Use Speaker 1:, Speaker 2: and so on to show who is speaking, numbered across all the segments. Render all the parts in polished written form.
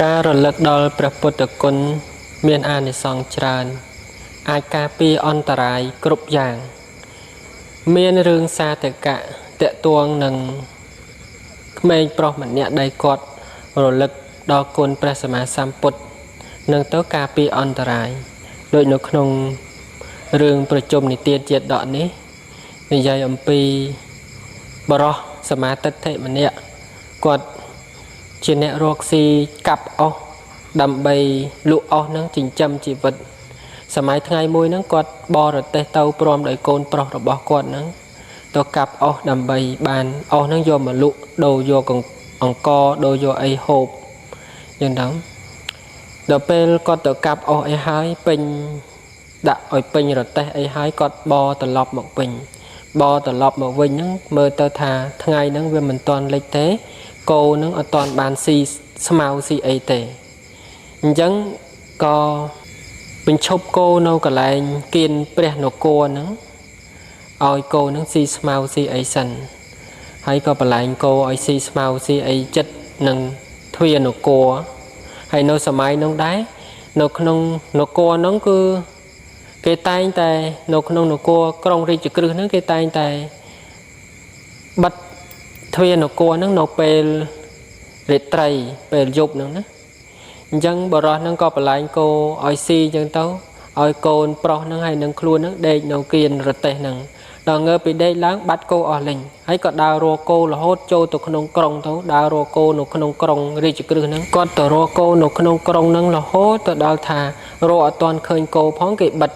Speaker 1: ការរលឹកដល់ព្រះពុទ្ធគុណមានអានិសង្សច្រើនអាចការពារអន្តរាយគ្រប់យ៉ាងមានរឿងសាធកៈតេតួងនឹងក្មេងប្រុសម្នាក់ដែលគាត់រលឹកដល់គុណព្រះសម្មាសម្ពុទ្ធនឹងទៅការពារអន្តរាយដូចនៅក្នុងរឿងប្រជុំនិទានជាតិដកនេះនិយាយអំពីបរោះសមាទិដ្ឋិម្នាក់គាត់ជាអ្នករកស៊ីកាប់អស់ដើម្បីលក់អស់នឹងចិញ្ចឹមជីវិតសម័យថ្ងៃមួយហ្នឹងគាត់បរទេះទៅព្រមដោយកូនប្រុសរបស់គាត់ហ្នឹងទៅកាប់អស់ដើម្បីបានអស់ហ្នឹងយកមកលក់ដូរយកអង្គដូរយកអីហូបយ៉ាងហ្នឹងដល់ពេលគាត់ទៅកាប់អស់អីហើយពេញដាក់ឲ្យពេញរទេះអីហើយគាត់បរត្រឡប់មកវិញបរត្រឡប់មកវិញហ្នឹងមើលទៅថាថ្ងៃហ្នឹងវាមិនទាន់លិចទេគោនឹងអត់ទាន់បានស៊ីស្មៅស៊ីអីទេអញ្ចឹងក៏បញ្ឈប់គោនៅកន្លែងគៀនព្រះនគរហ្នឹងឲ្យគោនឹងស៊ីស្មៅស៊ីអីសិនហើយក៏បន្លែងគោឲ្យស៊ីស្មៅស៊ីអីចិត្តនឹងទ្វារនគរហើយនៅសម័យនោះដែរនៅក្នុងនគរហ្នឹងគឺគេតែងតែនៅក្នុងនគរក្រុងរាជក្រឹសហ្នឹងគេតែងតែបិទទ្វារនគរហ្នឹងនៅពេលរាត្រីពេលយប់ហ្នឹងណាអញ្ចឹងបរោះហ្នឹងក៏បន្លែងគោឲ្យស៊ីអញ្ចឹងទៅឲ្យកូនប្រុសហ្នឹងហើយនឹងខ្លួនហ្នឹងដេកនៅគៀនរទេះហ្នឹងដល់ងើបពីដេកឡើងបាត់គោអស់លេងហើយក៏ដើររកគោរហូតចូលទៅក្នុងក្រុងទៅដើររកគោនៅក្នុងក្រុងរាជក្រឹសហ្នឹងគាត់ទៅរកគោនៅក្នុងក្រុងហ្នឹងរហូតទៅដល់ថារកអត់ទាន់ឃើញគោផងគេបិទ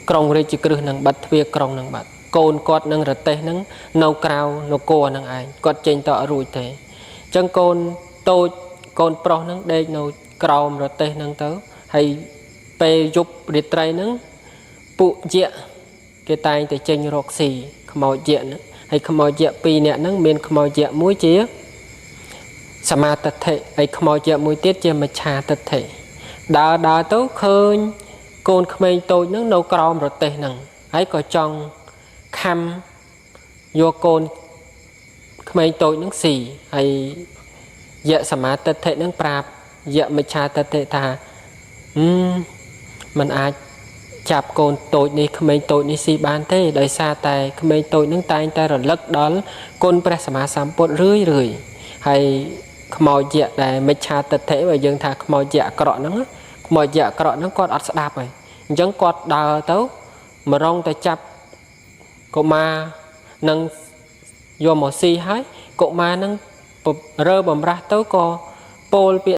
Speaker 1: ក្រុងរាជក្រឹសហ្នឹងបាត់ទ្វារក្រុងហ្នឹងបាត់កូនគាត់នឹងរទេះហ្នឹងនៅក្រៅនគរហ្នឹងឯងគាត់ចេញទៅអត់រួចទេអញ្ចឹងកូនតូចកូនប្រុសហ្នឹងដេកនៅក្រោមរទេះហ្នឹងទៅហើយពេលយប់រាត្រីហ្នឹងពួកយក្សគេតែងតែចេញរកស៊ីខ្មោចយក្សហ្នឹងហើយខ្មោចយក្សពីរនាក់ហ្នឹងមានខ្មោចយក្សមួយជាសមាទិដ្ឋិហើយខ្មោចយក្សមួយទៀតជាមិច្ឆាទិដ្ឋិដើរទៅឃើញកូនក្មេងតូចហ្នឹងនៅក្រោមរទេះហ្នឹងហើយក៏ចង់ខំយកកូនក្មេងតូចហ្នឹងស៊ីហើយយក្សសមាទិដ្ឋិហ្នឹងប្រាប់យក្សមិច្ឆាទិដ្ឋិថាมันអាចចាប់កូនតូចនេះក្មេងតូចនេះស៊ីបានទេដោយសារតែក្មេងតូចនឹងតែងតែរលឹកដល់គុណព្រះសម្មាសម្ពុទ្ធរឿយហើយខ្មោចយក្សដែលមិច្ឆាទិដ្ឋិបើយើងថាខ្មោចយក្សអាក្រក់ហ្នឹងខ្មោចយក្សអាក្រក់ហ្នឹងគាត់អត់ស្ដាប់ហើយអញ្ចឹងគាត់ដើរទៅមករងតែចាប់កុមារនឹងយកមកស៊ីហើយកុមារនឹងរើបំរាស់ទៅក៏ពោលពាក្យ